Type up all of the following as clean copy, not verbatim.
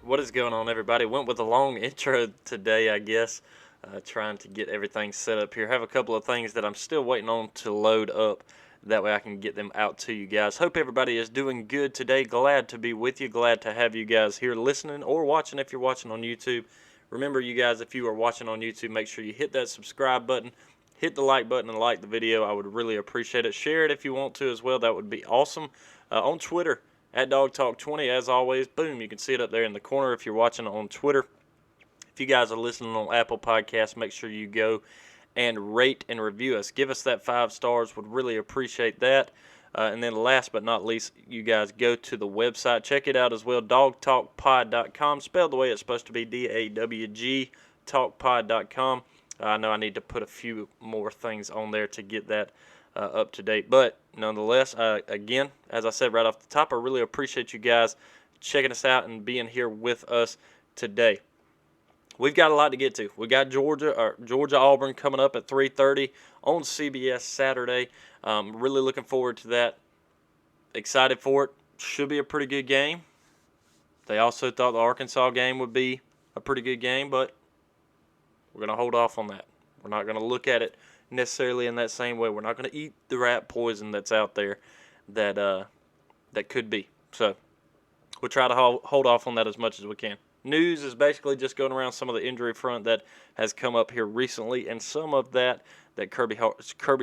What is going on, everybody? Went with a long intro today, I guess. Trying to get everything set up here. Have a couple of things that I'm still waiting on to load up. That way I can get them out to you guys. Hope everybody is doing good today. Glad to be with you. Glad to have you guys here listening or watching if you're watching on YouTube. Remember, you guys, if you are watching on YouTube, make sure you hit that subscribe button. Hit the like button and like the video. I would really appreciate it. Share it if you want to as well. That would be awesome. On Twitter, at DawgTalk20, as always, boom, you can see it up there in the corner if you're watching on Twitter. If you guys are listening on Apple Podcasts, make sure you go and rate and review us. Give us that 5 stars. Would really appreciate that. And then last but not least, you guys go to the website. Check it out as well, dawgtalkpod.com, spelled the way it's supposed to be, D-A-W-G, talkpod.com. I know I need to put a few more things on there to get that up to date. But nonetheless, again, as I said right off the top, I really appreciate you guys checking us out and being here with us today. We've got a lot to get to. We got Georgia Auburn coming up at 3:30 on CBS Saturday. Really looking forward to that. Excited for it. Should be a pretty good game. They also thought the Arkansas game would be a pretty good game, but we're going to hold off on that. We're not going to look at it necessarily in that same way. We're not going to eat the rat poison that's out there that could be. So we'll try to hold off on that as much as we can. News is basically just going around some of the injury front that has come up here recently, and some of that Kirby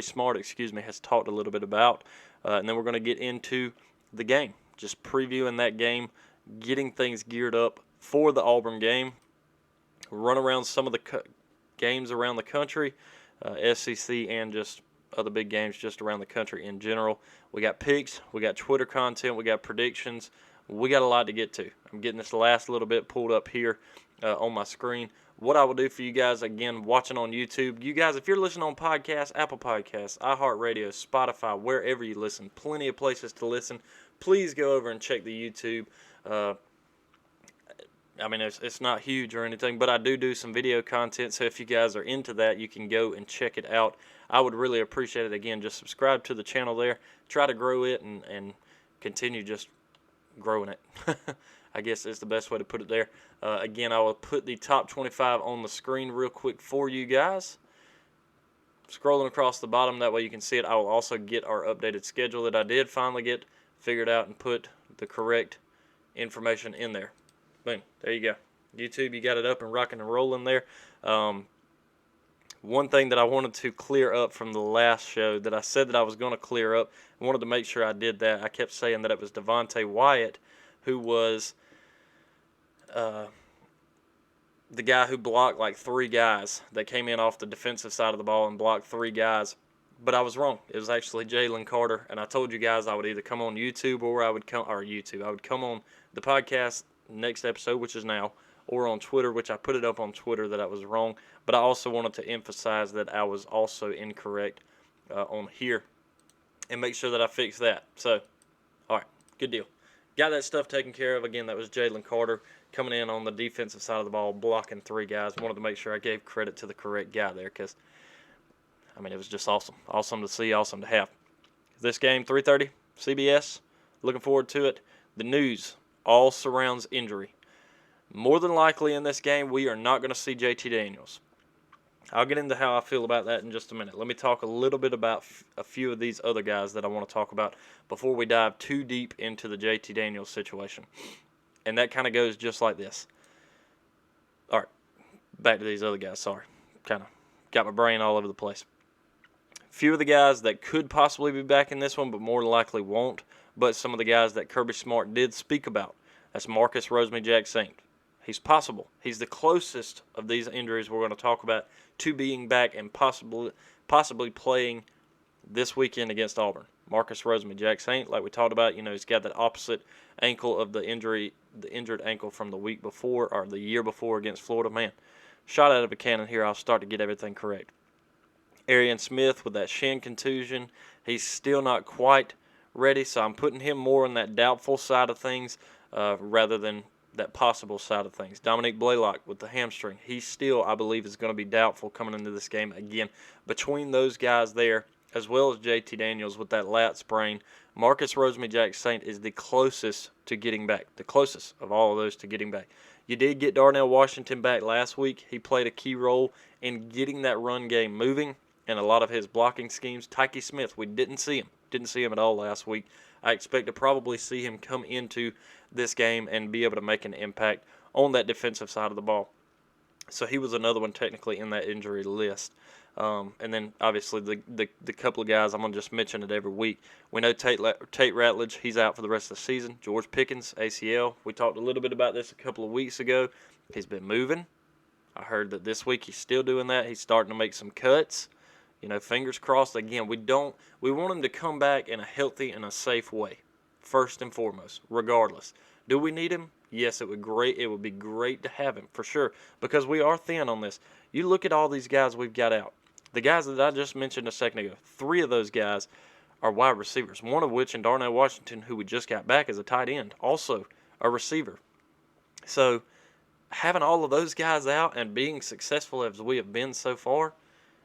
Smart, has talked a little bit about. And then we're going to get into the game, just previewing that game, getting things geared up for the Auburn game, run around some of the games around the country, SEC and just other big games just around the country in general. We got picks, we got Twitter content, we got predictions. We got a lot to get to. I'm getting this last little bit pulled up here on my screen. What I will do for you guys, again, watching on YouTube, you guys, if you're listening on podcasts, Apple Podcasts, iHeartRadio, Spotify, wherever you listen, plenty of places to listen. Please go over and check the YouTube. It's not huge or anything, but I do some video content, so if you guys are into that, you can go and check it out. I would really appreciate it. Again, just subscribe to the channel there. Try to grow it and continue just growing it. I guess is the best way to put it there. Again, I will put the top 25 on the screen real quick for you guys. Scrolling across the bottom, that way you can see it. I will also get our updated schedule that I did finally get figured out and put the correct information in there. Boom, there you go. YouTube, you got it up and rocking and rolling there. One thing that I wanted to clear up from the last show that I said that I was going to clear up, I wanted to make sure I did that. I kept saying that it was Devontae Wyatt who was the guy who blocked like 3 guys that came in off the defensive side of the ball and blocked 3 guys. But I was wrong. It was actually Jalen Carter, and I told you guys I would either come on YouTube or I would come on the podcast next episode, which is now, or on Twitter, which I put it up on Twitter that I was wrong. But I also wanted to emphasize that I was also incorrect on here and make sure that I fix that. So, all right, good deal. Got that stuff taken care of. Again, that was Jalen Carter coming in on the defensive side of the ball, blocking 3 guys. Wanted to make sure I gave credit to the correct guy there because, it was just awesome. Awesome to see, awesome to have. This game, 3:30, CBS. Looking forward to it. The news all surrounds injury. More than likely in this game, we are not going to see JT Daniels. I'll get into how I feel about that in just a minute. Let me talk a little bit about a few of these other guys that I want to talk about before we dive too deep into the JT Daniels situation. And that kind of goes just like this. All right, back to these other guys. Sorry, kind of got my brain all over the place. Few of the guys that could possibly be back in this one, but more than likely won't. But some of the guys that Kirby Smart did speak about. That's Marcus Rosemy-Jacksaint. He's possible. He's the closest of these injuries we're going to talk about to being back and possibly playing this weekend against Auburn. Marcus Rosemy-Jacksaint, like we talked about, he's got that opposite ankle of the injured ankle from the week before or the year before against Florida. Man, shot out of a cannon here. I'll start to get everything correct. Arian Smith with that shin contusion. He's still not quite ready, so I'm putting him more on that doubtful side of things rather than that possible side of things. Dominique Blaylock with the hamstring. He still, I believe, is going to be doubtful coming into this game. Again, between those guys there, as well as JT Daniels with that lat sprain, Marcus Rosemy-Jacksaint is the closest to getting back. The closest of all of those to getting back. You did get Darnell Washington back last week. He played a key role in getting that run game moving and a lot of his blocking schemes. Tyke Smith, we didn't see him. Didn't see him at all last week. I expect to probably see him come into this game and be able to make an impact on that defensive side of the ball. So he was another one technically in that injury list. And then obviously the couple of guys, I'm going to just mention it every week. We know Tate Ratledge, he's out for the rest of the season. George Pickens, ACL. We talked a little bit about this a couple of weeks ago. He's been moving. I heard that this week he's still doing that. He's starting to make some cuts. Fingers crossed. Again, we want him to come back in a healthy and a safe way, first and foremost, regardless. Do we need him? Yes, it would be great to have him, for sure, because we are thin on this. You look at all these guys we've got out. The guys that I just mentioned a second ago, 3 of those guys are wide receivers, one of which in Darnell Washington, who we just got back as a tight end, also a receiver. So having all of those guys out and being successful as we have been so far,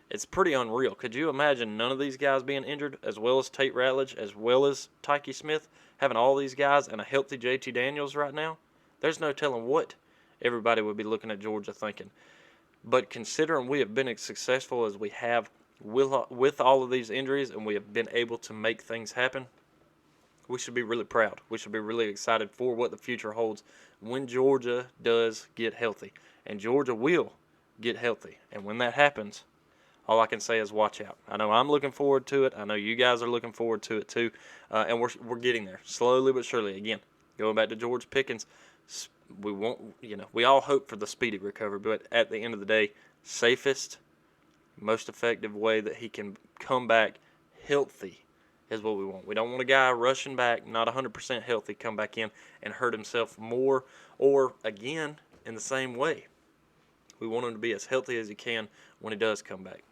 it's pretty unreal. Could you imagine none of these guys being injured, as well as Tate Ratledge, as well as Tyke Smith, having all these guys and a healthy JT Daniels right now? There's no telling what everybody would be looking at Georgia thinking. But considering we have been as successful as we have with all of these injuries and we have been able to make things happen, we should be really proud. We should be really excited for what the future holds when Georgia does get healthy. And Georgia will get healthy. And when that happens, all I can say is watch out. I know I'm looking forward to it. I know you guys are looking forward to it too. And we're getting there slowly but surely. Again, going back to George Pickens, we all hope for the speedy recovery, but at the end of the day, safest, most effective way that he can come back healthy is what we want. We don't want a guy rushing back, not 100% healthy, come back in and hurt himself more, or again, in the same way. We want him to be as healthy as he can when he does come back.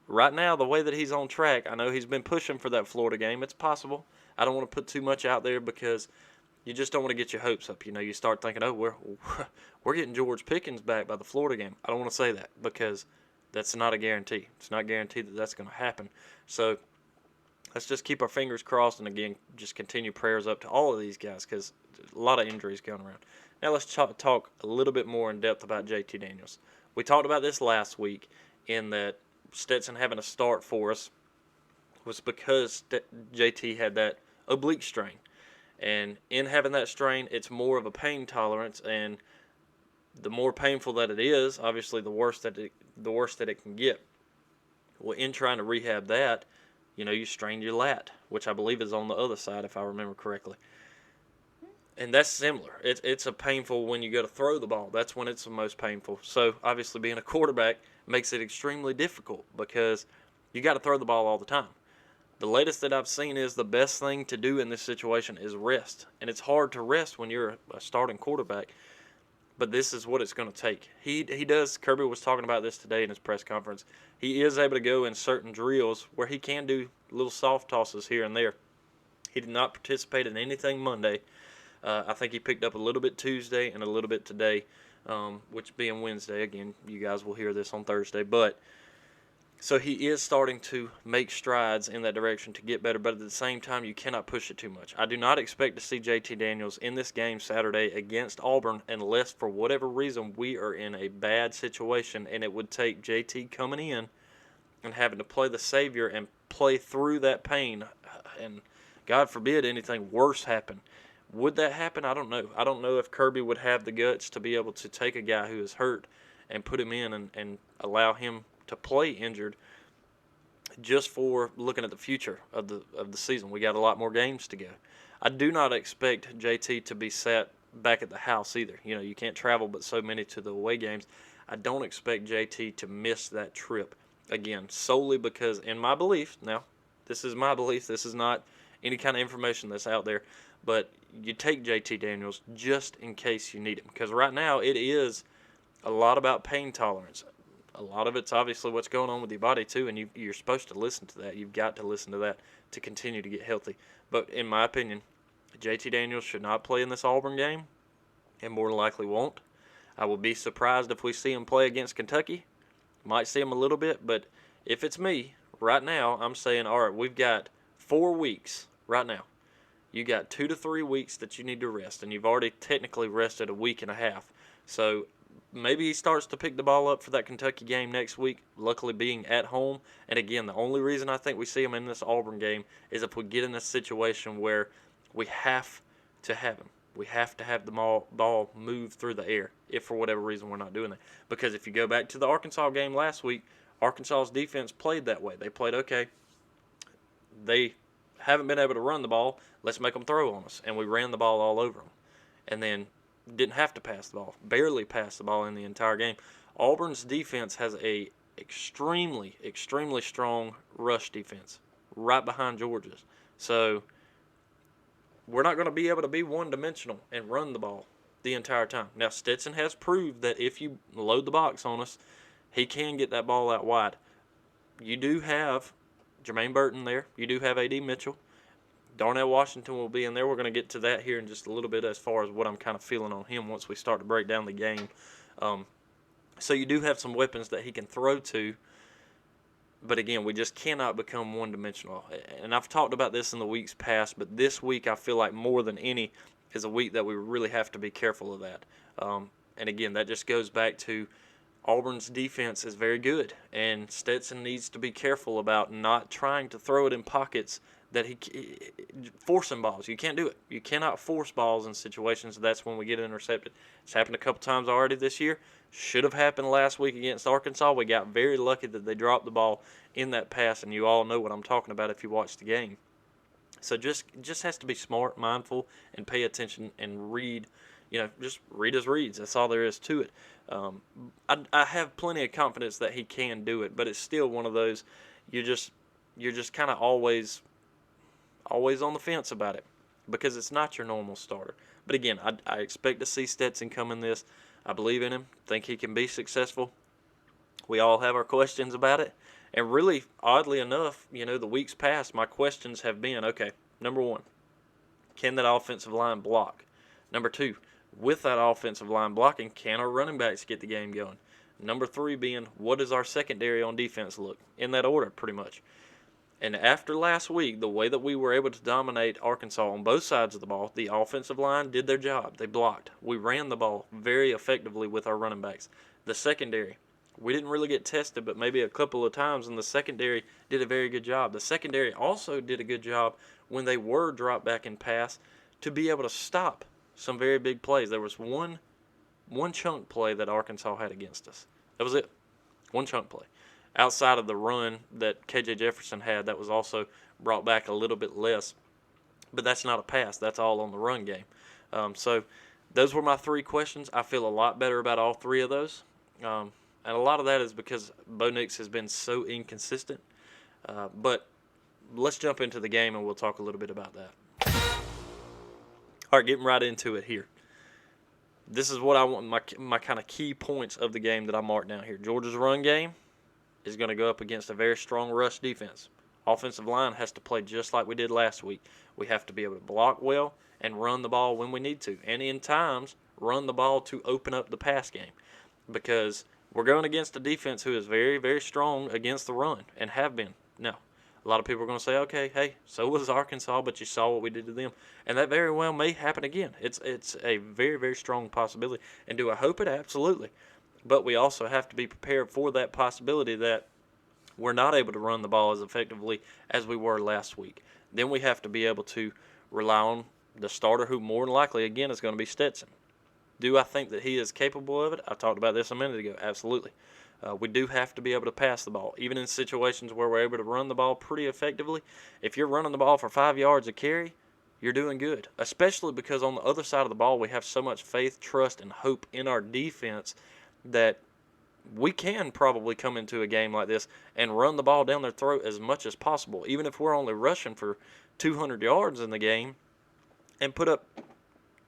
Right now, the way that he's on track, I know he's been pushing for that Florida game. It's possible. I don't want to put too much out there because you just don't want to get your hopes up. You start thinking, oh, we're getting George Pickens back by the Florida game. I don't want to say that because that's not a guarantee. It's not guaranteed that that's going to happen. So let's just keep our fingers crossed and, again, just continue prayers up to all of these guys because a lot of injuries going around. Now let's talk a little bit more in depth about JT Daniels. We talked about this last week in that Stetson having a start for us was because JT had that oblique strain. And in having that strain, it's more of a pain tolerance, and the more painful that it is, obviously the worse that it can get. Well, in trying to rehab that, you strained your lat, which I believe is on the other side if I remember correctly. And that's similar. It's a painful when you go to throw the ball. That's when it's the most painful. So obviously being a quarterback makes it extremely difficult because you got to throw the ball all the time. The latest that I've seen is the best thing to do in this situation is rest. And it's hard to rest when you're a starting quarterback. But this is what it's going to take. He does. Kirby was talking about this today in his press conference. He is able to go in certain drills where he can do little soft tosses here and there. He did not participate in anything Monday. I think he picked up a little bit Tuesday and a little bit today, which being Wednesday. Again, you guys will hear this on Thursday. But so he is starting to make strides in that direction to get better, but at the same time, you cannot push it too much. I do not expect to see JT Daniels in this game Saturday against Auburn unless, for whatever reason, we are in a bad situation, and it would take JT coming in and having to play the savior and play through that pain, and God forbid anything worse happen. Would that happen? I don't know. I don't know if Kirby would have the guts to be able to take a guy who is hurt and put him in and allow him to play injured just for looking at the future of the season. We got a lot more games to go. I do not expect JT to be sat back at the house either. You can't travel but so many to the away games. I don't expect JT to miss that trip again, solely because, in my belief, now this is my belief, this is not any kind of information that's out there, but you take JT Daniels just in case you need him, because right now it is a lot about pain tolerance. A lot of it's obviously what's going on with your body too, and you're supposed to listen to that. You've got to listen to that to continue to get healthy. But in my opinion, JT Daniels should not play in this Auburn game, and more than likely won't. I will be surprised if we see him play against Kentucky. Might see him a little bit, but if it's me, right now, I'm saying, all right, we've got 4 weeks right now. You got 2 to 3 weeks that you need to rest, and you've already technically rested a week and a half. So maybe he starts to pick the ball up for that Kentucky game next week, luckily being at home. And again, the only reason I think we see him in this Auburn game is if we get in a situation where we have to have him. We have to have the ball move through the air if for whatever reason we're not doing that. Because if you go back to the Arkansas game last week, Arkansas's defense played that way. They played, okay, they haven't been able to run the ball, let's make them throw on us. And we ran the ball all over them. And then didn't have to pass the ball, barely passed the ball in the entire game. Auburn's defense has a extremely, extremely strong rush defense right behind Georgia's. So we're not going to be able to be one-dimensional and run the ball the entire time. Now, Stetson has proved that if you load the box on us, he can get that ball out wide. You do have Jermaine Burton there. You do have A.D. Mitchell. Darnell Washington will be in there. We're going to get to that here in just a little bit as far as what I'm kind of feeling on him once we start to break down the game. So you do have some weapons that he can throw to. But again, we just cannot become one-dimensional. And I've talked about this in the weeks past, but this week I feel like more than any is a week that we really have to be careful of that. And again, that just goes back to Auburn's defense is very good, and Stetson needs to be careful about not trying to throw it in pockets that forcing balls. You can't do it. You cannot force balls in situations. That's when we get intercepted. It's happened a couple times already this year. Should have happened last week against Arkansas. We got very lucky that they dropped the ball in that pass, and you all know what I'm talking about if you watch the game. So just has to be smart, mindful, and pay attention and read. Just read his reads. That's all there is to it. I have plenty of confidence that he can do it, but it's still one of those you're just kind of always on the fence about it because it's not your normal starter. But again, I expect to see Stetson come in this. I believe in him. Think he can be successful. We all have our questions about it. And really, oddly enough, the weeks past, my questions have been, okay, number one, can that offensive line block? Number two, with that offensive line blocking, can our running backs get the game going? Number three being, what does our secondary on defense look? In that order, pretty much. And after last week, the way that we were able to dominate Arkansas on both sides of the ball, the offensive line did their job. They blocked. We ran the ball very effectively with our running backs. The secondary, we didn't really get tested, but maybe a couple of times, and the secondary did a very good job. The secondary also did a good job when they were dropped back in pass to be able to stop some very big plays. There was one chunk play that Arkansas had against us. That was it. One chunk play. Outside of the run that K.J. Jefferson had, that was also brought back a little bit less. But that's not a pass. That's all on the run game. So those were my three questions. I feel a lot better about all three of those. And a lot of that is because Bo Nix has been so inconsistent. But let's jump into the game and we'll talk a little bit about that. All right, getting right into it here. This is what I want, my kind of key points of the game that I marked down here. Georgia's run game is going to go up against a very strong rush defense. Offensive line has to play just like we did last week. We have to be able to block well and run the ball when we need to. And in times, run the ball to open up the pass game. Because we're going against a defense who is very, very strong against the run and have been. Now, a lot of people are going to say, okay, hey, so was Arkansas, but you saw what we did to them. And that very well may happen again. It's a very, very strong possibility. And do I hope it? Absolutely. But we also have to be prepared for that possibility that we're not able to run the ball as effectively as we were last week. Then we have to be able to rely on the starter who more than likely, again, is going to be Stetson. Do I think that he is capable of it? I talked about this a minute ago. Absolutely. We do have to be able to pass the ball. Even in situations where we're able to run the ball pretty effectively, if you're running the ball for 5 yards a carry, you're doing good. Especially because on the other side of the ball, we have so much faith, trust, and hope in our defense that we can probably come into a game like this and run the ball down their throat as much as possible, even if we're only rushing for 200 yards in the game and put up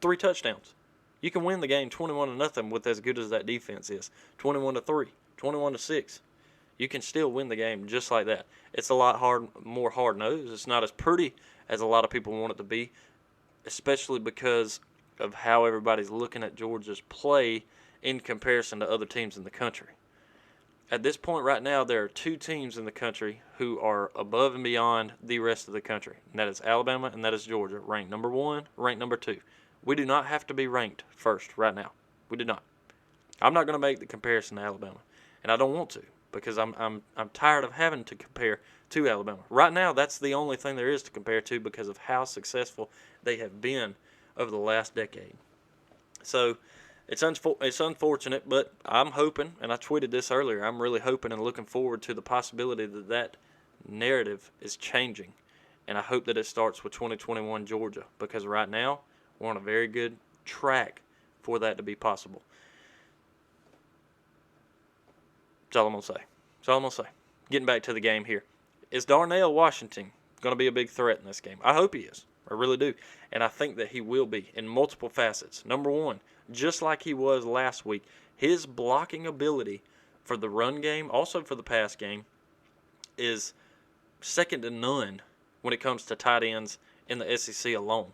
3 touchdowns. You can win the game 21-0 with as good as that defense is. 21-3, 21-6. You can still win the game just like that. It's a lot more hard-nosed. It's not as pretty as a lot of people want it to be, especially because of how everybody's looking at Georgia's play in comparison to other teams in the country. At this point right now, there are two teams in the country who are above and beyond the rest of the country, and that is Alabama and that is Georgia, ranked number 1, ranked number 2. We do not have to be ranked first right now. We do not. I'm not going to make the comparison to Alabama, and I don't want to because I'm tired of having to compare to Alabama. Right now, that's the only thing there is to compare to because of how successful they have been over the last decade. So it's unfortunate, but I'm hoping, and I tweeted this earlier, I'm really hoping and looking forward to the possibility that that narrative is changing. And I hope that it starts with 2021 Georgia because right now we're on a very good track for that to be possible. That's all I'm going to say. That's all I'm going to say. Getting back to the game here. Is Darnell Washington going to be a big threat in this game? I hope he is. I really do. And I think that he will be in multiple facets. Number one, just like he was last week, his blocking ability for the run game, also for the pass game, is second to none when it comes to tight ends in the SEC alone.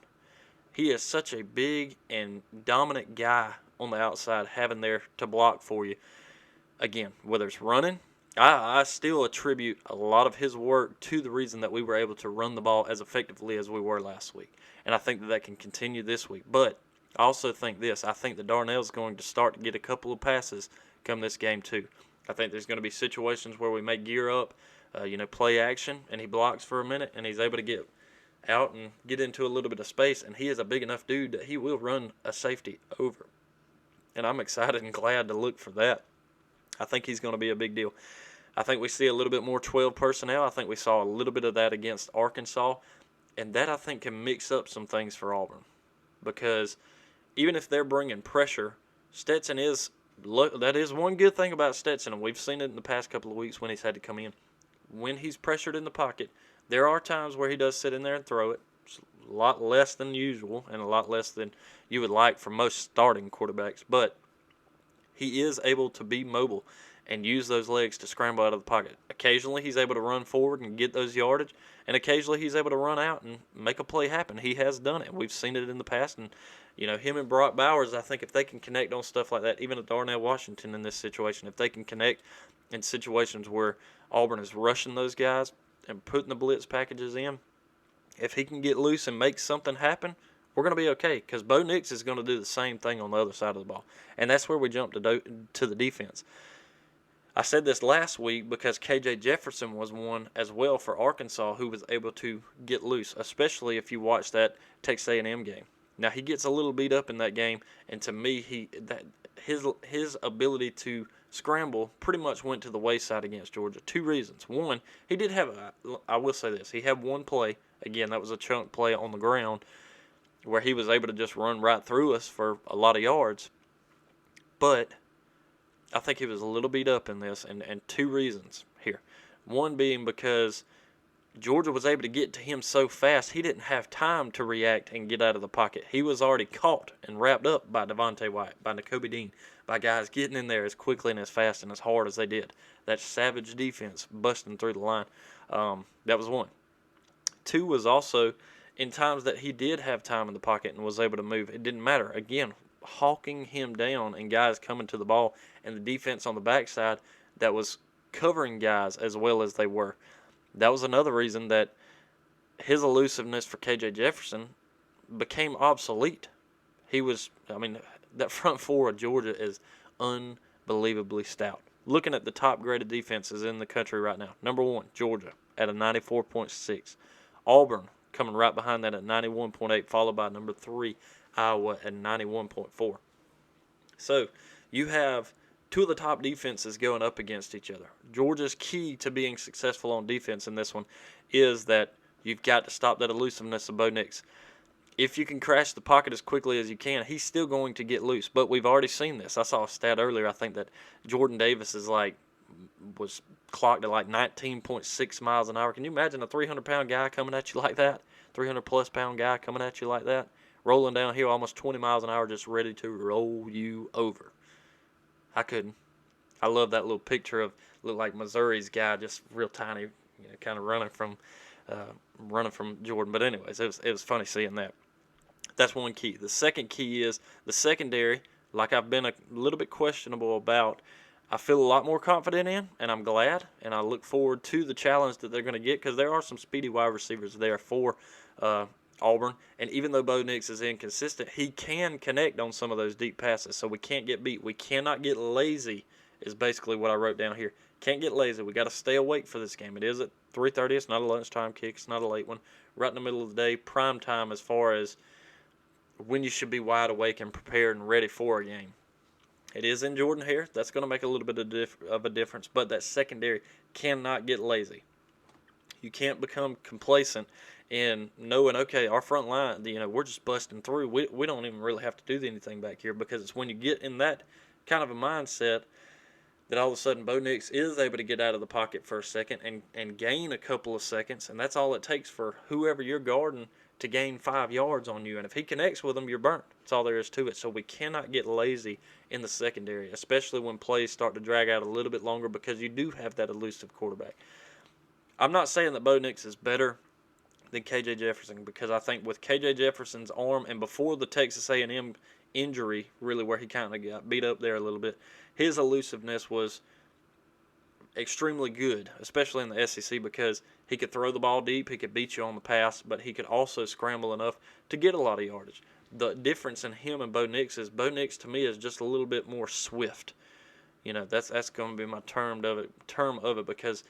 He is such a big and dominant guy on the outside having there to block for you. Again, whether it's running, I still attribute a lot of his work to the reason that we were able to run the ball as effectively as we were last week. And I think that that can continue this week. But I also think this. I think that Darnell's going to start to get a couple of passes come this game too. I think there's going to be situations where we may gear up, play action, and he blocks for a minute, and he's able to get out and get into a little bit of space. And he is a big enough dude that he will run a safety over. And I'm excited and glad to look for that. I think he's going to be a big deal. I think we see a little bit more 12 personnel. I think we saw a little bit of that against Arkansas. And that, I think, can mix up some things for Auburn. Because even if they're bringing pressure, Stetson is – that is one good thing about Stetson, and we've seen it in the past couple of weeks when he's had to come in. When he's pressured in the pocket, there are times where he does sit in there and throw it. It's a lot less than usual and a lot less than you would like for most starting quarterbacks. But he is able to be mobile and use those legs to scramble out of the pocket. Occasionally he's able to run forward and get those yardage, and occasionally he's able to run out and make a play happen. He has done it. We've seen it in the past, and him and Brock Bowers, I think if they can connect on stuff like that, even with Darnell Washington in this situation, if they can connect in situations where Auburn is rushing those guys and putting the blitz packages in, if he can get loose and make something happen, we're going to be okay because Bo Nix is going to do the same thing on the other side of the ball. And that's where we jump to the defense. I said this last week because KJ Jefferson was one as well for Arkansas who was able to get loose, especially if you watch that Texas A&M game. Now, he gets a little beat up in that game, and to me, his ability to scramble pretty much went to the wayside against Georgia. Two reasons. One, he did have I will say this, he had one play. Again, that was a chunk play on the ground where he was able to just run right through us for a lot of yards. But I think he was a little beat up in this, and two reasons here. One being because Georgia was able to get to him so fast, he didn't have time to react and get out of the pocket. He was already caught and wrapped up by Devontae White, by Nakobe Dean, by guys getting in there as quickly and as fast and as hard as they did. That savage defense busting through the line. That was one. Two was also in times that he did have time in the pocket and was able to move. It didn't matter. Again, hawking him down and guys coming to the ball and the defense on the backside that was covering guys as well as they were. That was another reason that his elusiveness for KJ Jefferson became obsolete. That front four of Georgia is unbelievably stout. Looking at the top graded defenses in the country right now. Number 1, Georgia at a 94.6. Auburn coming right behind that at 91.8, followed by number 3, Iowa at 91.4. So you have two of the top defenses going up against each other. Georgia's key to being successful on defense in this one is that you've got to stop that elusiveness of Bo Nix. If you can crash the pocket as quickly as you can, he's still going to get loose. But we've already seen this. I saw a stat earlier. I think that Jordan Davis was clocked at 19.6 miles an hour. Can you imagine a 300-pound guy coming at you like that? 300-plus pound guy coming at you like that? Rolling downhill almost 20 miles an hour just ready to roll you over. I couldn't. I love that little picture of looked like Missouri's guy, just real tiny, kind of running from Jordan. But anyways, it was funny seeing that. That's one key. The second key is the secondary. Like I've been a little bit questionable about I feel a lot more confident in, and I'm glad, and I look forward to the challenge that they're going to get because there are some speedy wide receivers there for Auburn. And even though Bo Nix is inconsistent, he can connect on some of those deep passes, so we can't get beat. We cannot get lazy is basically what I wrote down here. Can't get lazy. We got to stay awake for this game. It is at 3:30. It's not a lunchtime kick. It's not a late one. Right in the middle of the day, prime time as far as when you should be wide awake and prepared and ready for a game. It is in Jordan-Hare. That's going to make a little bit of a difference, but that secondary cannot get lazy. You can't become complacent in knowing, okay, our front line, we're just busting through. We don't even really have to do anything back here, because it's when you get in that kind of a mindset that all of a sudden Bo Nix is able to get out of the pocket for a second and gain a couple of seconds, and that's all it takes for whoever you're guarding to gain 5 yards on you. And if he connects with them, you're burnt. That's all there is to it. So we cannot get lazy in the secondary, especially when plays start to drag out a little bit longer, because you do have that elusive quarterback. I'm not saying that Bo Nix is better than KJ Jefferson, because I think with KJ Jefferson's arm, and before the Texas A&M injury, really where he kind of got beat up there a little bit, his elusiveness was extremely good, especially in the SEC, because he could throw the ball deep, he could beat you on the pass, but he could also scramble enough to get a lot of yardage. The difference in him and Bo Nix is Bo Nix to me is just a little bit more swift. That's going to be my term of it, because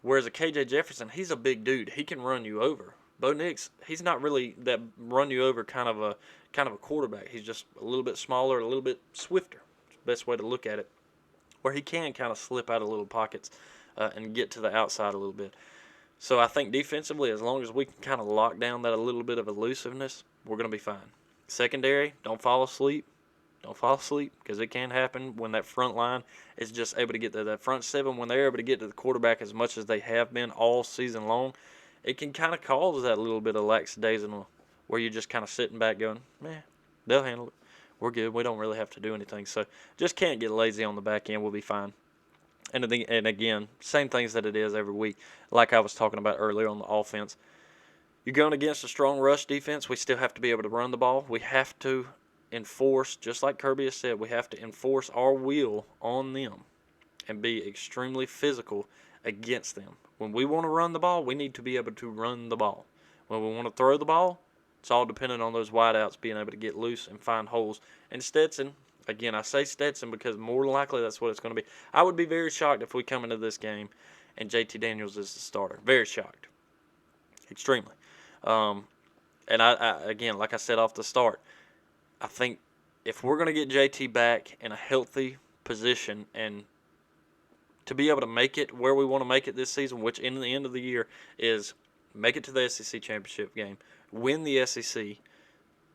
whereas a KJ Jefferson, he's a big dude, he can run you over. Bo Nix, he's not really that run you over kind of a quarterback. He's just a little bit smaller, a little bit swifter. It's the best way to look at it, where he can kind of slip out of little pockets and get to the outside a little bit. So I think defensively, as long as we can kind of lock down that a little bit of elusiveness, we're going to be fine. Secondary, don't fall asleep. Don't fall asleep, because it can happen when that front line is just able to get to that front seven. When they're able to get to the quarterback as much as they have been all season long, it can kind of cause that little bit of lackadaisical where you're just kind of sitting back going, they'll handle it. We're good. We don't really have to do anything. So just can't get lazy on the back end. We'll be fine. And again, same things that it is every week. Like I was talking about earlier on the offense, you're going against a strong rush defense. We still have to be able to run the ball. We have to enforce, just like Kirby has said, we have to enforce our will on them and be extremely physical against them. When we want to run the ball, we need to be able to run the ball. When we want to throw the ball, it's all dependent on those wideouts being able to get loose and find holes. And Stetson, again, I say Stetson because more than likely that's what it's going to be. I would be very shocked if we come into this game and JT Daniels is the starter. Very shocked. Extremely. And I again, like I said off the start, I think if we're going to get JT back in a healthy position and to be able to make it where we want to make it this season, which in the end of the year is make it to the SEC championship game, win the SEC,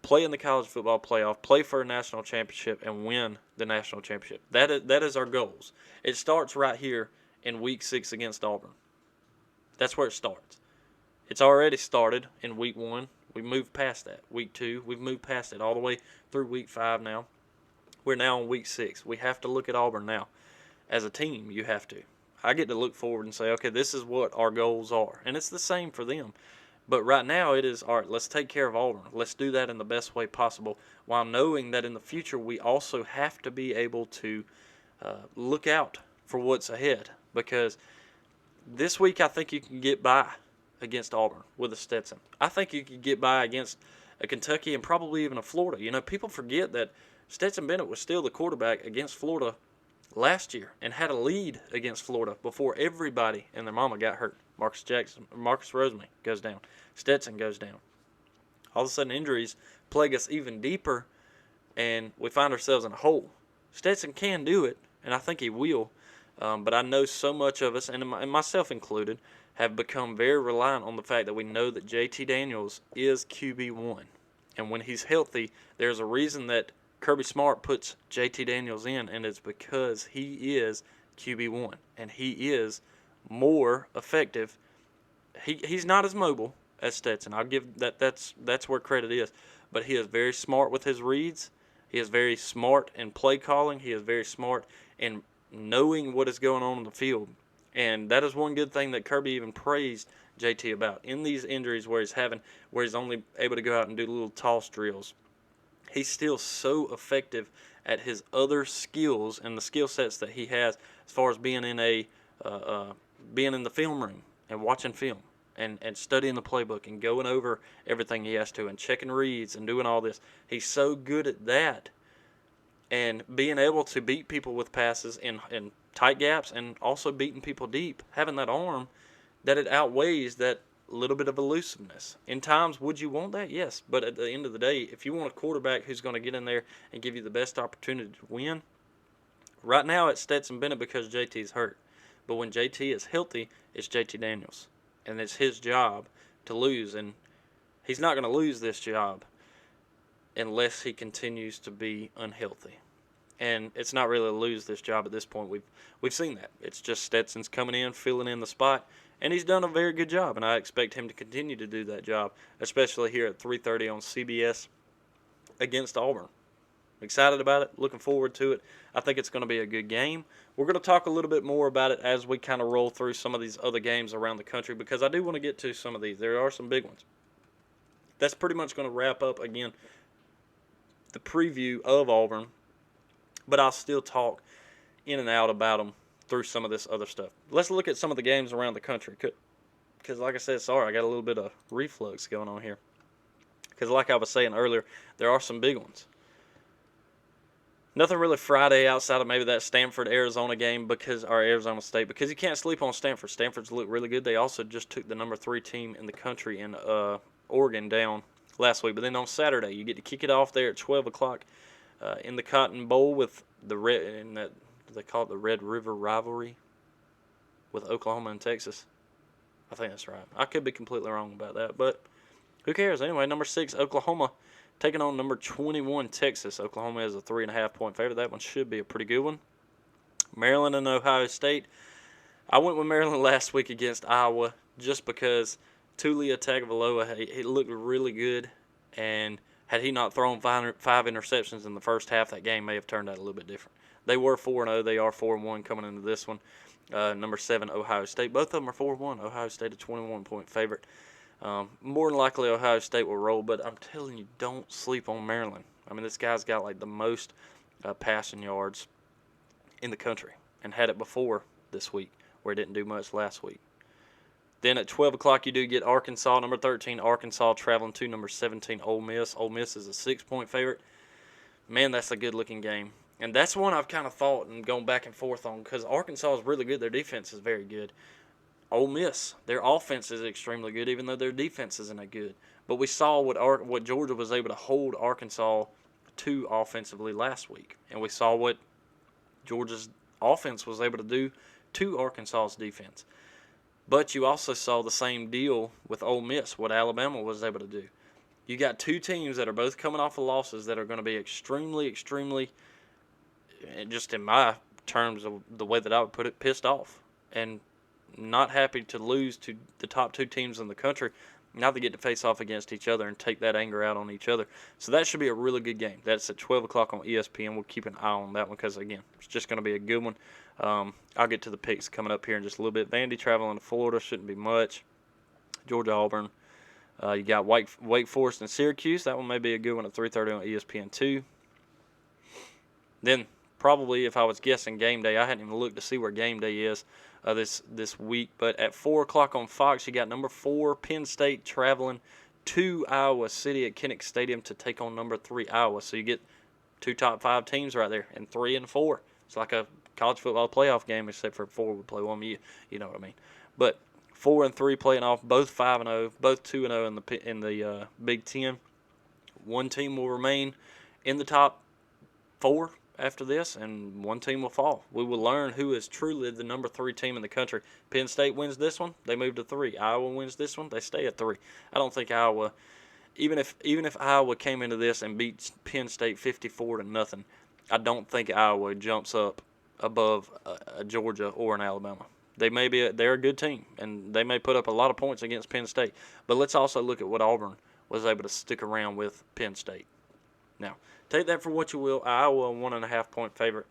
play in the college football playoff, play for a national championship, and win the national championship. That is our goals. It starts right here in Week 6 against Auburn. That's where it starts. It's already started in Week 1. We moved past that. Week 2, we've moved past it all the way through Week 5 now. We're now in Week 6. We have to look at Auburn now. As a team, you have to. I get to look forward and say, okay, this is what our goals are. And it's the same for them. But right now it is, all right, let's take care of Auburn. Let's do that in the best way possible, while knowing that in the future we also have to be able to look out for what's ahead. Because this week I think you can get by against Auburn with a Stetson. I think you could get by against a Kentucky and probably even a Florida. People forget that Stetson Bennett was still the quarterback against Florida last year and had a lead against Florida before everybody and their mama got hurt. Marcus Rosemary goes down. Stetson goes down. All of a sudden injuries plague us even deeper, and we find ourselves in a hole. Stetson can do it, and I think he will. But I know so much of us, and myself included, have become very reliant on the fact that we know that JT Daniels is QB1. And when he's healthy, there's a reason that Kirby Smart puts JT Daniels in, and it's because he is QB1. And he is more effective. He's not as mobile as Stetson. I'll give that's where credit is. But he is very smart with his reads. He is very smart in play calling. He is very smart in knowing what is going on in the field. And that is one good thing that Kirby even praised JT about. In these injuries where he's only able to go out and do little toss drills, he's still so effective at his other skills and the skill sets that he has as far as being in being in the film room and watching film and studying the playbook and going over everything he has to and checking reads and doing all this. He's so good at that and being able to beat people with passes in tight gaps and also beating people deep, having that arm, that it outweighs that little bit of elusiveness. In times, would you want that? Yes. But at the end of the day, if you want a quarterback who's going to get in there and give you the best opportunity to win, right now it's Stetson Bennett because JT's hurt. But when JT is healthy, it's JT Daniels. And it's his job to lose. And he's not going to lose this job unless he continues to be unhealthy. And it's not really lose this job at this point. We've seen that. It's just Stetson's coming in, filling in the spot, and he's done a very good job. And I expect him to continue to do that job, especially here at 3:30 on CBS against Auburn. Excited about it. Looking forward to it. I think it's going to be a good game. We're going to talk a little bit more about it as we kind of roll through some of these other games around the country because I do want to get to some of these. There are some big ones. That's pretty much going to wrap up, again, the preview of Auburn. But I'll still talk in and out about them through some of this other stuff. Let's look at some of the games around the country. Because, like I said, sorry, I got a little bit of reflux going on here. Because, like I was saying earlier, there are some big ones. Nothing really Friday outside of maybe that Stanford-Arizona game or Arizona State, because you can't sleep on Stanford. Stanford's looked really good. They also just took the number 3 team in the country in Oregon down last week. But then on Saturday, you get to kick it off there at 12 o'clock. In the Cotton Bowl with the they call it the Red River Rivalry with Oklahoma and Texas. I think that's right. I could be completely wrong about that, but who cares? Anyway, number 6, Oklahoma, taking on number 21, Texas. Oklahoma is a 3.5-point favorite. That one should be a pretty good one. Maryland and Ohio State. I went with Maryland last week against Iowa just because Tulia Tagovailoa, he looked really good, and had he not thrown 5 interceptions in the first half, that game may have turned out a little bit different. They were 4-0. They are 4-1 coming into this one. Number 7, Ohio State. Both of them are 4-1. Ohio State a 21-point favorite. More than likely, Ohio State will roll, but I'm telling you, don't sleep on Maryland. I mean, this guy's got like the most passing yards in the country and had it before this week, where he didn't do much last week. Then at 12 o'clock, you do get Arkansas, number 13. Arkansas traveling to number 17, Ole Miss. Ole Miss is a 6-point favorite. Man, that's a good-looking game. And that's one I've kind of thought and gone back and forth on because Arkansas is really good. Their defense is very good. Ole Miss, their offense is extremely good, even though their defense isn't that good. But we saw what Georgia was able to hold Arkansas to offensively last week. And we saw what Georgia's offense was able to do to Arkansas's defense. But you also saw the same deal with Ole Miss, what Alabama was able to do. You got 2 teams that are both coming off of losses that are going to be extremely, extremely, just in my terms of the way that I would put it, pissed off. And not happy to lose to the top 2 teams in the country. Now they get to face off against each other and take that anger out on each other. So that should be a really good game. That's at 12 o'clock on ESPN. We'll keep an eye on that one because, again, it's just going to be a good one. I'll get to the picks coming up here in just a little bit. Vandy traveling to Florida, shouldn't be much. Georgia, Auburn. You got Wake Forest and Syracuse. That one may be a good one at 3:30 on ESPN too. Then probably, if I was guessing game day, I hadn't even looked to see where game day is this week. But at 4 o'clock on Fox, you got number 4 Penn State traveling to Iowa City at Kinnick Stadium to take on number 3 Iowa. So you get 2 top 5 teams right there, and 3 and 4. It's like a college football playoff game, except for 4 would play 1. You know what I mean. But 4 and 3 playing off, both 5-0, both 2-0 in the Big Ten. One team will remain in the top 4 after this, and one team will fall. We will learn who is truly the number 3 team in the country. Penn State wins this one, they move to 3. Iowa wins this one, they stay at 3. I don't think Iowa, even if Iowa came into this and beat Penn State 54-0, I don't think Iowa jumps up above a Georgia or an Alabama. They're a good team, and they may put up a lot of points against Penn State. But let's also look at what Auburn was able to stick around with Penn State. Now, take that for what you will. Iowa, 1.5-point favorite.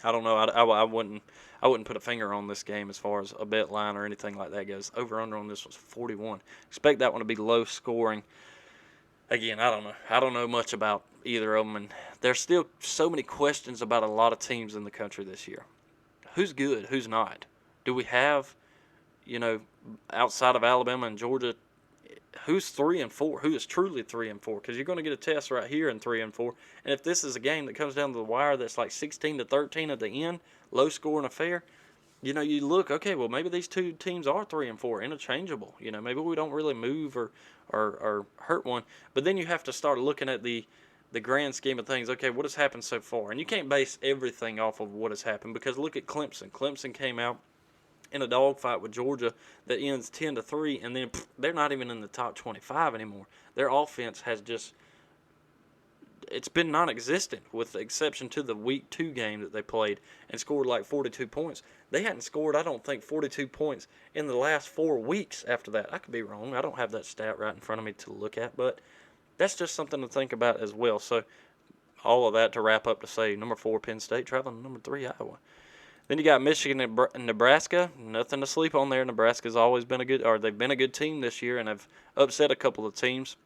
I don't know. I wouldn't put a finger on this game as far as a bet line or anything like that goes. Over/under on this was 41. Expect that one to be low scoring. Again, I don't know. I don't know much about either of them. And there's still so many questions about a lot of teams in the country this year. Who's good? Who's not? Do we have, outside of Alabama and Georgia, who's 3-4? Who is truly 3-4? Because you're going to get a test right here in 3-4. And if this is a game that comes down to the wire that's like 16-13 at the end, low scoring affair, you look, okay, well, maybe these two teams are 3-4, interchangeable. Maybe we don't really move or hurt one. But then you have to start looking at the grand scheme of things. Okay, what has happened so far? And you can't base everything off of what has happened, because look at Clemson. Clemson came out in a dogfight with Georgia that ends 10-3, and then they're not even in the top 25 anymore. Their offense has it's been non-existent, with the exception to the week 2 game that they played and scored like 42 points. They hadn't scored, I don't think, 42 points in the last 4 weeks after that. I could be wrong. I don't have that stat right in front of me to look at, but that's just something to think about as well. So all of that to wrap up to say number 4 Penn State traveling to number 3 Iowa. Then you got Michigan and Nebraska. Nothing to sleep on there. Nebraska's always been they've been a good team this year and have upset a couple of teams.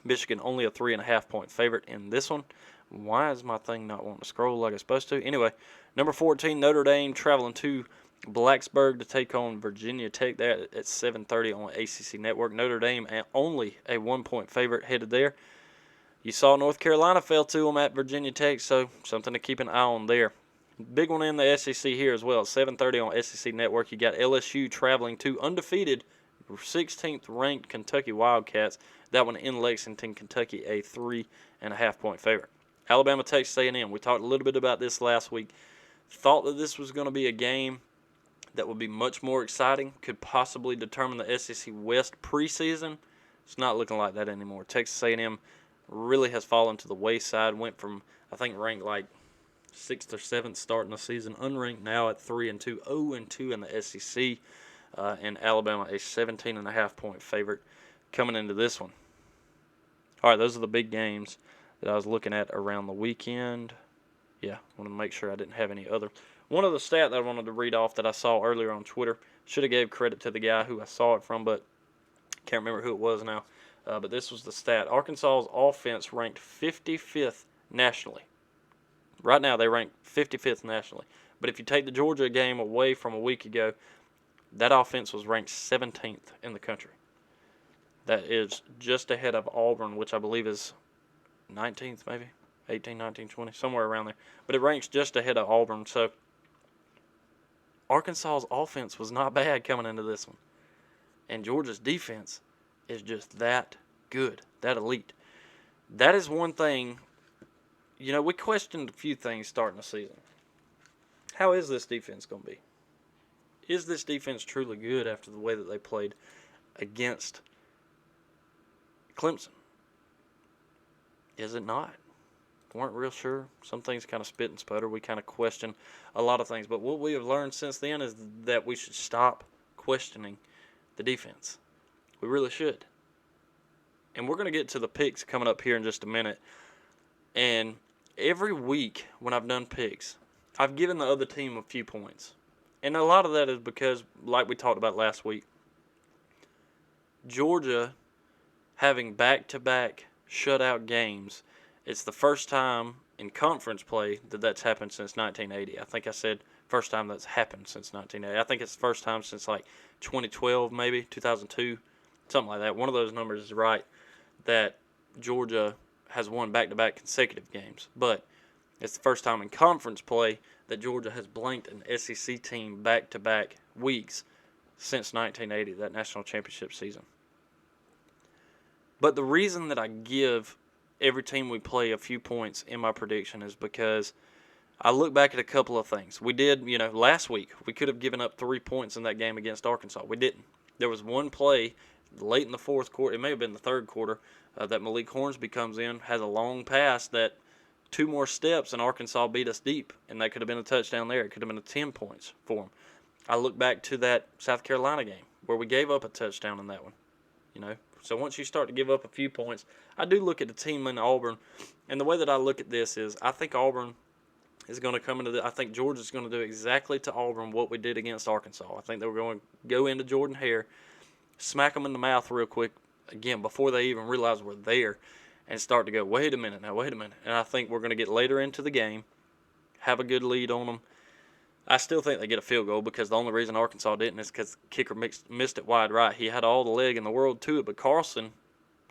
Michigan only a 3.5-point favorite in this one. Why is my thing not wanting to scroll like it's supposed to? Anyway, number 14 Notre Dame traveling to Blacksburg to take on Virginia Tech. That at 7:30 on ACC Network. Notre Dame only a 1-point favorite headed there. You saw North Carolina fell to them at Virginia Tech, so something to keep an eye on there. Big one in the SEC here as well. 7:30 on SEC Network. You got LSU traveling to undefeated 16th ranked Kentucky Wildcats. That one in Lexington, Kentucky, a 3.5-point favorite. Alabama, Texas A&M. We talked a little bit about this last week. Thought that this was going to be a game that would be much more exciting, could possibly determine the SEC West preseason. It's not looking like that anymore. Texas A&M really has fallen to the wayside. Went from, I think, ranked like 6th or 7th starting the season, unranked now at 3-2, 0-2 in the SEC. And Alabama, a 17.5-point favorite coming into this one. All right, those are the big games that I was looking at around the weekend. Yeah, I want to make sure I didn't have any other. One other stat that I wanted to read off that I saw earlier on Twitter. Should have gave credit to the guy who I saw it from, but can't remember who it was now. But this was the stat. Arkansas's offense ranked 55th nationally. Right now, they rank 55th nationally. But if you take the Georgia game away from a week ago, that offense was ranked 17th in the country. That is just ahead of Auburn, which I believe is 19th maybe, 18, 19, 20, somewhere around there. But it ranks just ahead of Auburn. So Arkansas's offense was not bad coming into this one. And Georgia's defense is just that good, that elite. That is one thing, we questioned a few things starting the season. How is this defense going to be? Is this defense truly good after the way that they played against Clemson? Is it not? Weren't real sure. Some things kind of spit and sputter. We kind of question a lot of things. But what we have learned since then is that we should stop questioning the defense. We really should. And we're going to get to the picks coming up here in just a minute. And every week when I've done picks, I've given the other team a few points. And a lot of that is because, like we talked about last week, Georgia having back-to-back shutout games, it's the first time in conference play that that's happened since 1980. I think I said first time that's happened since 1980. I think it's the first time since like 2012 maybe, 2002, something like that. One of those numbers is right, that Georgia has won back-to-back consecutive games. But it's the first time in conference play that Georgia has blanked an SEC team back-to-back weeks since 1980, that national championship season. But the reason that I give every team we play a few points in my prediction is because I look back at a couple of things. We did, last week, we could have given up 3 points in that game against Arkansas. We didn't. There was one play late in the fourth quarter, it may have been the third quarter, that Malik Hornsby comes in, has a long pass that 2 more steps and Arkansas beat us deep, and that could have been a touchdown there. It could have been 10 points for them. I look back to that South Carolina game where we gave up a touchdown in that one. So once you start to give up a few points, I do look at the team in Auburn, and the way that I look at this is I think Auburn is going to come into I think Georgia's going to do exactly to Auburn what we did against Arkansas. I think they were going to go into Jordan Hare, smack them in the mouth real quick, again, before they even realize we're there, and start to go, wait a minute. And I think we're going to get later into the game, have a good lead on them. I still think they get a field goal because the only reason Arkansas didn't is because kicker missed it wide right. He had all the leg in the world to it, but Carlson,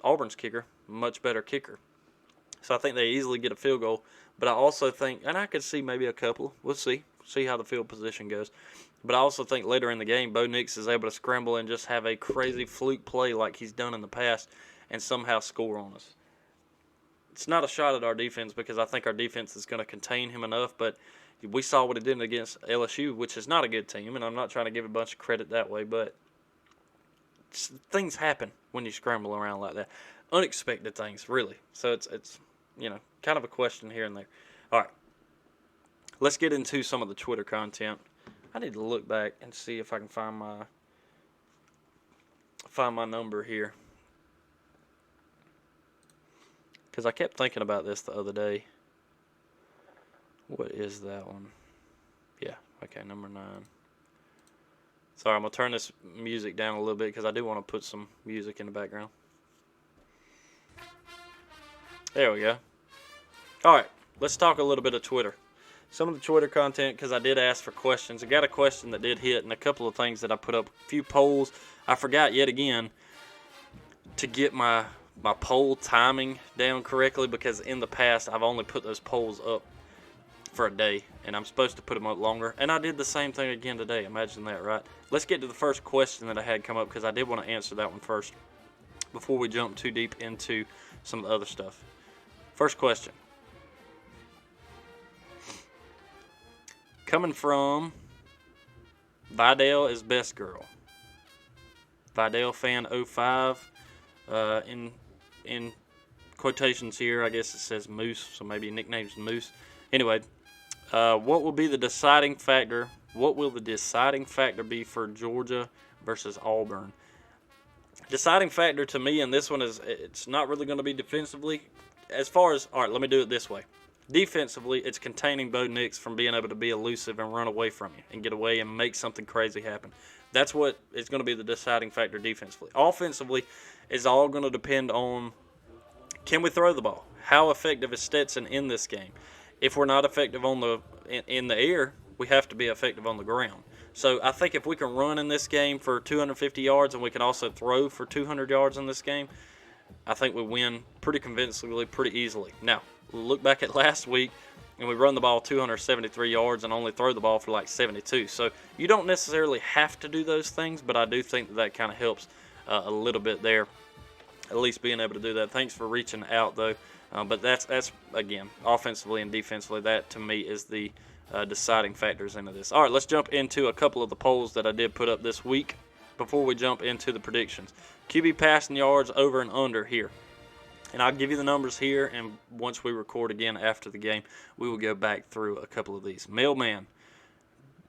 Auburn's kicker, much better kicker. So I think they easily get a field goal. But I also think, and I could see maybe a couple. We'll see how the field position goes. But I also think later in the game, Bo Nix is able to scramble and just have a crazy fluke play like he's done in the past and somehow score on us. It's not a shot at our defense because I think our defense is going to contain him enough, but we saw what he did against LSU, which is not a good team, and I'm not trying to give a bunch of credit that way, but things happen when you scramble around like that. Unexpected things, really. So it's kind of a question here and there. All right, let's get into some of the Twitter content. I need to look back and see if I can find my number here, because I kept thinking about this the other day. What is that one? Yeah, okay, number 9. Sorry, I'm going to turn this music down a little bit because I do want to put some music in the background. There we go. All right, let's talk a little bit of Twitter. Some of the Twitter content, because I did ask for questions. I got a question that did hit and a couple of things that I put up. A few polls. I forgot yet again to get my poll timing down correctly because in the past I've only put those polls up for a day, and I'm supposed to put them up longer. And I did the same thing again today. Imagine that, right? Let's get to the first question that I had come up because I did want to answer that one first before we jump too deep into some of the other stuff. First question. Coming from Vidal is best girl. Vidal fan 05. In quotations here, I guess it says Moose, so maybe nickname's Moose. Anyway, what will be the deciding factor? What will the deciding factor be for Georgia versus Auburn? Deciding factor to me in this one is it's not really going to be defensively. As far as, all right, let me do it this way. Defensively, it's containing Bo Nix from being able to be elusive and run away from you and get away and make something crazy happen. That's what is going to be the deciding factor defensively. Offensively, is all going to depend on, can we throw the ball? How effective is Stetson in this game? If we're not effective in the air, we have to be effective on the ground. So I think if we can run in this game for 250 yards and we can also throw for 200 yards in this game, I think we win pretty convincingly, pretty easily. Now, look back at last week, and we run the ball 273 yards and only throw the ball for like 72. So you don't necessarily have to do those things, but I do think that kind of helps a little bit there, at least being able to do that. Thanks for reaching out, though. But that's again, offensively and defensively, that to me is the deciding factors into this. All right, let's jump into a couple of the polls that I did put up this week before we jump into the predictions. QB passing yards over and under here. And I'll give you the numbers here, and once we record again after the game, we will go back through a couple of these. Mailman.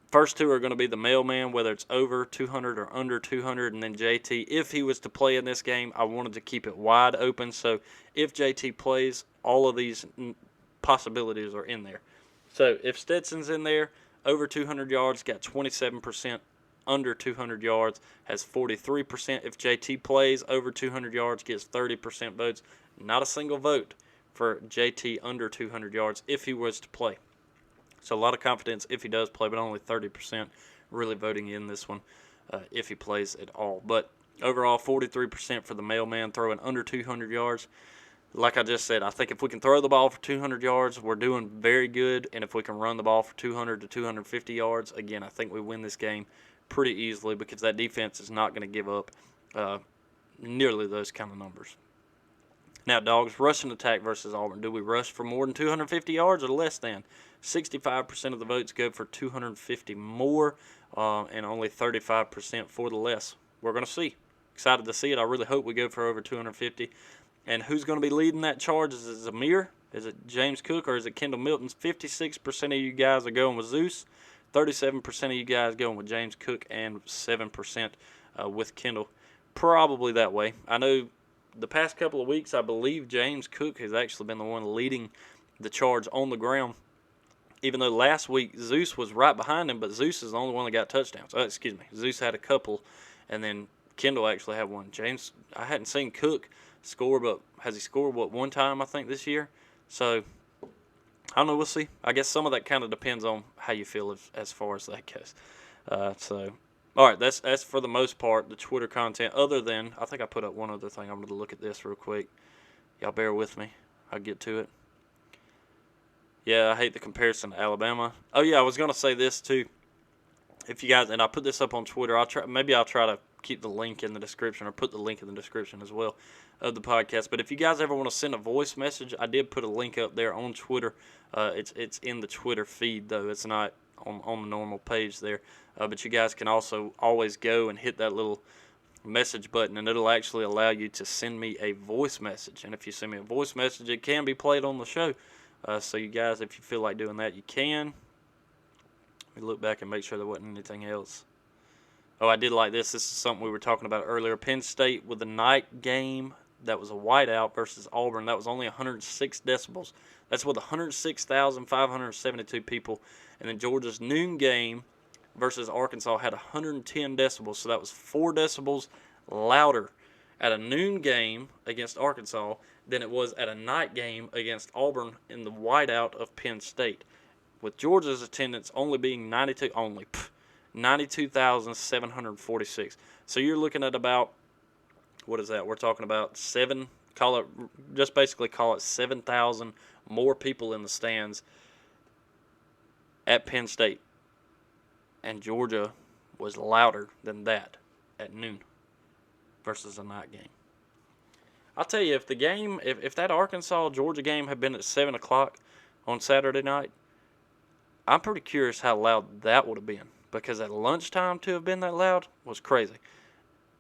First two are going to be the mailman, whether it's over 200 or under 200, and then JT. If he was to play in this game, I wanted to keep it wide open. So if JT plays, all of these possibilities are in there. So if Stetson's in there, over 200 yards, got 27%. Under 200 yards, has 43%. If JT plays, over 200 yards, gets 30% votes. Not a single vote for JT under 200 yards if he was to play. So a lot of confidence if he does play, but only 30% really voting in this one if he plays at all. But overall, 43% for the mailman throwing under 200 yards. Like I just said, I think if we can throw the ball for 200 yards, we're doing very good. And if we can run the ball for 200 to 250 yards, again, I think we win this game pretty easily because that defense is not going to give up nearly those kind of numbers. Now, Dogs, rushing attack versus Auburn. Do we rush for more than 250 yards or less than? 65% of the votes go for 250 more and only 35% for the less. We're going to see. Excited to see it. I really hope we go for over 250. And who's going to be leading that charge? Is it Zamir? Is it James Cook? Or is it Kendall Milton? 56% of you guys are going with Zeus. 37% of you guys going with James Cook and 7% with Kendall. Probably that way. I know the past couple of weeks, I believe James Cook has actually been the one leading the charge on the ground. Even though last week Zeus was right behind him, but Zeus is the only one that got touchdowns. Zeus had a couple, and then Kendall actually had one. James, I hadn't seen Cook score, but has he scored, one time, I think, this year? So, I don't know. We'll see. I guess some of that kind of depends on how you feel as far as that goes. All right, that's for the most part the Twitter content. Other than, I think I put up one other thing. I'm going to look at this real quick. Y'all bear with me. I'll get to it. Yeah, I hate the comparison to Alabama. Oh yeah, I was going to say this too. If you guys, and I put this up on Twitter, I'll try to keep the link in the description, or put the link in the description as well of the podcast. But if you guys ever want to send a voice message, I did put a link up there on Twitter. It's in the Twitter feed though. It's not on the normal page there. But you guys can also always go and hit that little message button, and it'll actually allow you to send me a voice message. And if you send me a voice message, it can be played on the show. So you guys, if you feel like doing that, you can. Let me look back and make sure there wasn't anything else. Oh, I did like this. This is something we were talking about earlier. Penn State with the night game that was a whiteout versus Auburn. That was only 106 decibels. That's with 106,572 people. And then Georgia's noon game versus Arkansas had 110 decibels. So that was 4 decibels louder at a noon game against Arkansas than it was at a night game against Auburn in the whiteout of Penn State. With Georgia's attendance only being 92,746. So you're looking at about, what is that? We're talking about call it 7,000 more people in the stands at Penn State. And Georgia was louder than that at noon versus a night game. I'll tell you, if that Arkansas-Georgia game had been at 7 o'clock on Saturday night, I'm pretty curious how loud that would have been, because at lunchtime to have been that loud was crazy.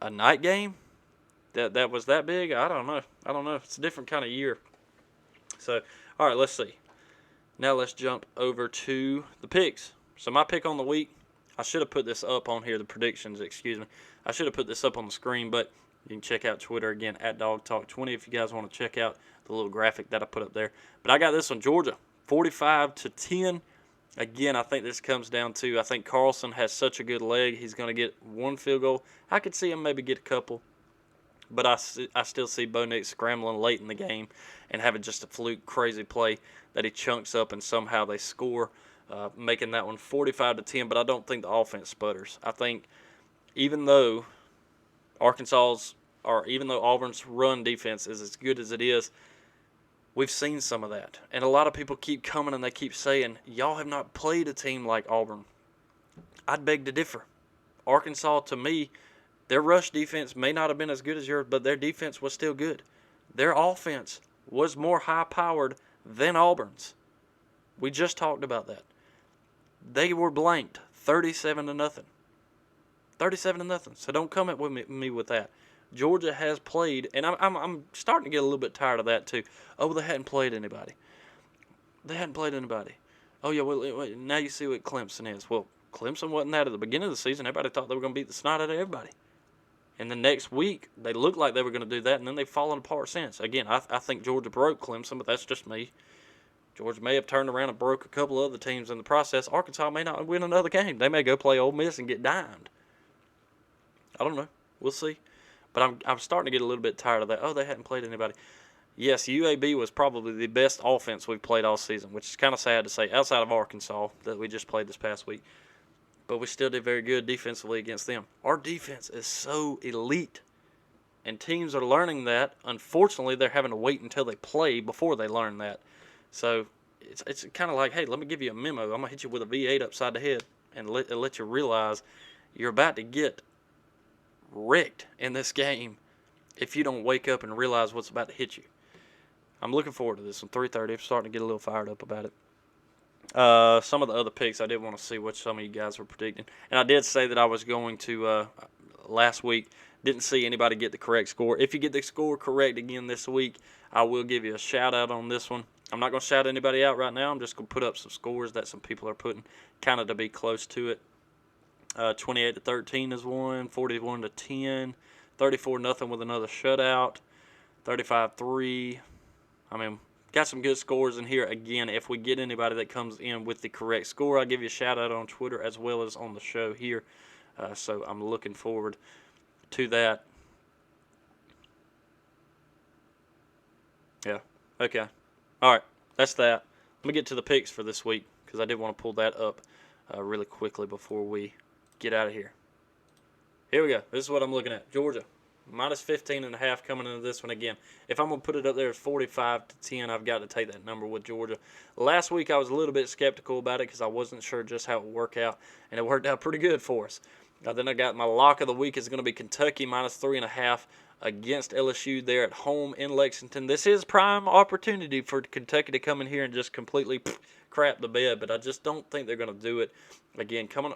A night game that was that big, I don't know. It's a different kind of year. So, all right, let's see. Now let's jump over to the picks. So my pick on the week, I should have put this up on here, the predictions, excuse me. I should have put this up on the screen, but you can check out Twitter again, at DawgTalk20, if you guys want to check out the little graphic that I put up there. But I got this one, Georgia, 45-10. Again, I think this comes down to, I think Carlson has such a good leg. He's going to get one field goal. I could see him maybe get a couple. But I still see Bo Nix scrambling late in the game and having just a fluke crazy play that he chunks up and somehow they score, making that one 45-10. But I don't think the offense sputters. I think even though Auburn's run defense is as good as it is, we've seen some of that. And a lot of people keep coming and they keep saying, y'all have not played a team like Auburn. I'd beg to differ. Arkansas, to me, their rush defense may not have been as good as yours, but their defense was still good. Their offense was more high-powered than Auburn's. We just talked about that. They were blanked 37-0. 37-0. So don't come at me with that. Georgia has played, and I'm starting to get a little bit tired of that too. Oh, they hadn't played anybody. Oh, yeah, well, now you see what Clemson is. Well, Clemson wasn't that at the beginning of the season. Everybody thought they were going to beat the snot out of everybody. And the next week, they looked like they were going to do that, and then they've fallen apart since. Again, I think Georgia broke Clemson, but that's just me. Georgia may have turned around and broke a couple of other teams in the process. Arkansas may not win another game. They may go play Ole Miss and get dimed. I don't know. We'll see. But I'm starting to get a little bit tired of that. Oh, they hadn't played anybody. Yes, UAB was probably the best offense we've played all season, which is kind of sad to say, outside of Arkansas that we just played this past week. But we still did very good defensively against them. Our defense is so elite, and teams are learning that. Unfortunately, they're having to wait until they play before they learn that. So it's kind of like, hey, let me give you a memo. I'm going to hit you with a V8 upside the head and let you realize you're about to get wrecked in this game if you don't wake up and realize what's about to hit you. I'm looking forward to this one. 3:30. I'm starting to get a little fired up about it. Some of the other picks, I did want to see what some of you guys were predicting. And I did say that I was going to, last week, didn't see anybody get the correct score. If you get the score correct again this week, I will give you a shout-out on this one. I'm not going to shout anybody out right now. I'm just going to put up some scores that some people are putting kind of to be close to it. 28-13 is one, 41-10, 34-0 with another shutout, 35-3. I mean, got some good scores in here. Again, if we get anybody that comes in with the correct score, I'll give you a shout out on Twitter as well as on the show here. So I'm looking forward to that. Yeah. Okay. All right. That's that. Let me get to the picks for this week because I did want to pull that up really quickly before we get out of here. Here we go. This is what I'm looking at. Georgia, minus 15.5 coming into this one again. If I'm going to put it up there as 45-10, I've got to take that number with Georgia. Last week I was a little bit skeptical about it because I wasn't sure just how it would work out, and it worked out pretty good for us. Then I got my lock of the week is going to be Kentucky minus 3.5 against LSU there at home in Lexington. This is prime opportunity for Kentucky to come in here and just completely crap the bed, but I just don't think they're going to do it. Again, coming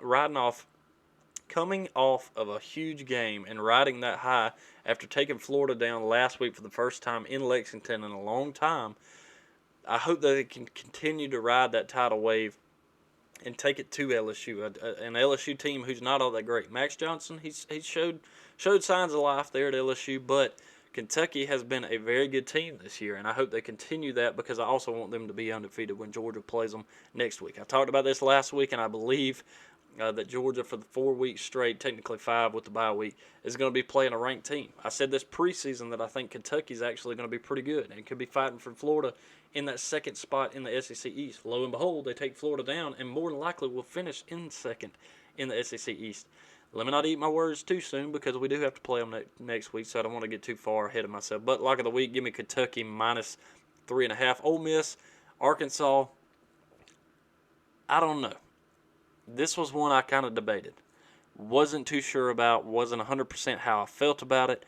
off of a huge game and riding that high after taking Florida down last week for the first time in Lexington in a long time, I hope that they can continue to ride that tidal wave and take it to LSU, an LSU team who's not all that great. Max Johnson, he's showed signs of life there at LSU, but Kentucky has been a very good team this year, and I hope they continue that because I also want them to be undefeated when Georgia plays them next week. I talked about this last week, and I believe that Georgia for the 4 weeks straight, technically 5 with the bye week, is going to be playing a ranked team. I said this preseason that I think Kentucky's actually going to be pretty good and could be fighting for Florida in that second spot in the SEC East. Lo and behold, they take Florida down and more than likely will finish in second in the SEC East. Let me not eat my words too soon because we do have to play them next week, so I don't want to get too far ahead of myself. But lock of the week, give me Kentucky minus 3.5. Ole Miss, Arkansas, I don't know. This was one I kind of debated. Wasn't too sure about, wasn't 100% how I felt about it.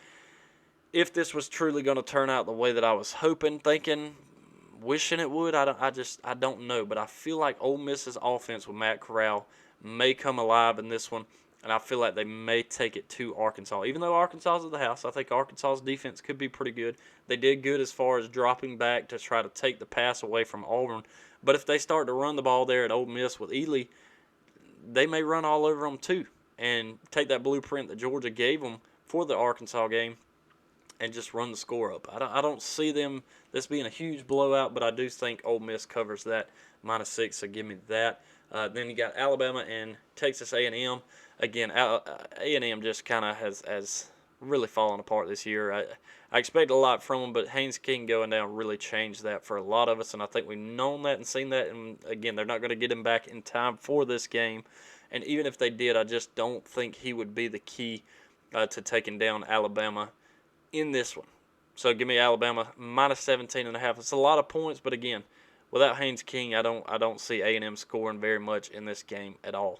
If this was truly going to turn out the way that I was hoping, thinking, wishing it would, I don't know. But I feel like Ole Miss's offense with Matt Corral may come alive in this one, and I feel like they may take it to Arkansas. Even though Arkansas is at the house, I think Arkansas's defense could be pretty good. They did good as far as dropping back to try to take the pass away from Auburn. But if they start to run the ball there at Ole Miss with Ely, they may run all over them too and take that blueprint that Georgia gave them for the Arkansas game and just run the score up. I don't see this being a huge blowout, but I do think Ole Miss covers that -6, so give me that. Then you got Alabama and Texas A&M. Again, A&M just kind of has really fallen apart this year. I expected a lot from them, but Haynes King going down really changed that for a lot of us, and I think we've known that and seen that. And again, they're not going to get him back in time for this game. And even if they did, I just don't think he would be the key to taking down Alabama in this one. So give me Alabama -17.5. It's a lot of points, but again, without Haynes King, I don't see A&M scoring very much in this game at all.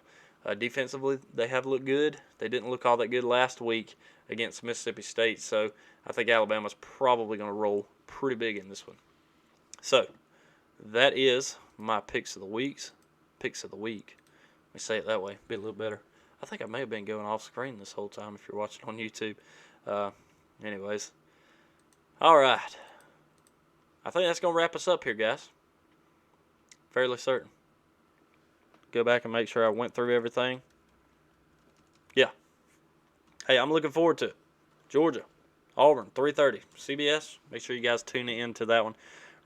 Defensively, they have looked good. They didn't look all that good last week against Mississippi State, so I think Alabama's probably going to roll pretty big in this one. So that is my picks of the week. Let me say it that way, be a little better. I think I may have been going off screen this whole time if you're watching on YouTube. Anyways, all right. I think that's going to wrap us up here, guys. Fairly certain. Go back and make sure I went through everything. Yeah. Hey, I'm looking forward to it. Georgia, Auburn, 3:30, CBS. Make sure you guys tune in to that one.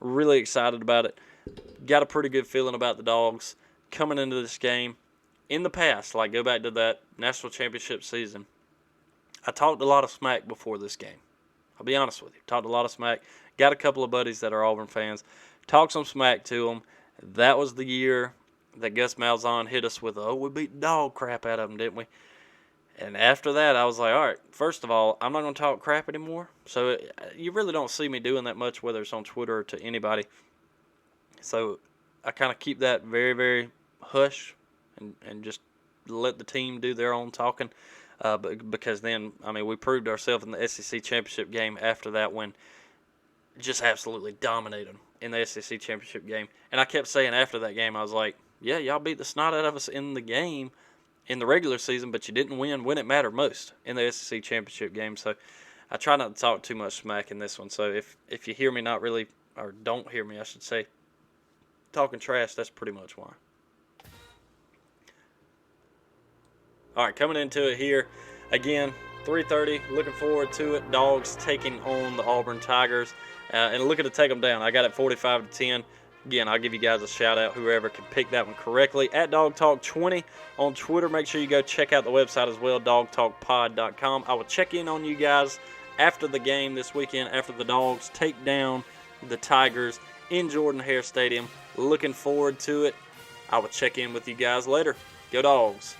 Really excited about it. Got a pretty good feeling about the Dogs coming into this game. In the past, like go back to that national championship season, I talked a lot of smack before this game. I'll be honest with you. Talked a lot of smack. Got a couple of buddies that are Auburn fans. Talked some smack to them. That was the year that Gus Malzahn hit us with, we beat dog crap out of them, didn't we? And after that, I was like, all right, first of all, I'm not going to talk crap anymore. So you really don't see me doing that much, whether it's on Twitter or to anybody. So I kind of keep that very, very hush and just let the team do their own talking. Because then, we proved ourselves in the SEC championship game after that when just absolutely dominated them in the SEC championship game. And I kept saying after that game, I was like, yeah, y'all beat the snot out of us in the game in the regular season, but you didn't win when it mattered most in the SEC championship game. So I try not to talk too much smack in this one. So if you hear me not really, or don't hear me, I should say, talking trash, that's pretty much why. All right, coming into it here, again, 3:30, looking forward to it. Dogs taking on the Auburn Tigers, and looking to take them down. I got it 45-10. Again, I'll give you guys a shout-out, whoever can pick that one correctly. At DogTalk20 on Twitter. Make sure you go check out the website as well, dogtalkpod.com. I will check in on you guys after the game this weekend, after the Dogs take down the Tigers in Jordan-Hare Stadium. Looking forward to it. I will check in with you guys later. Go Dogs.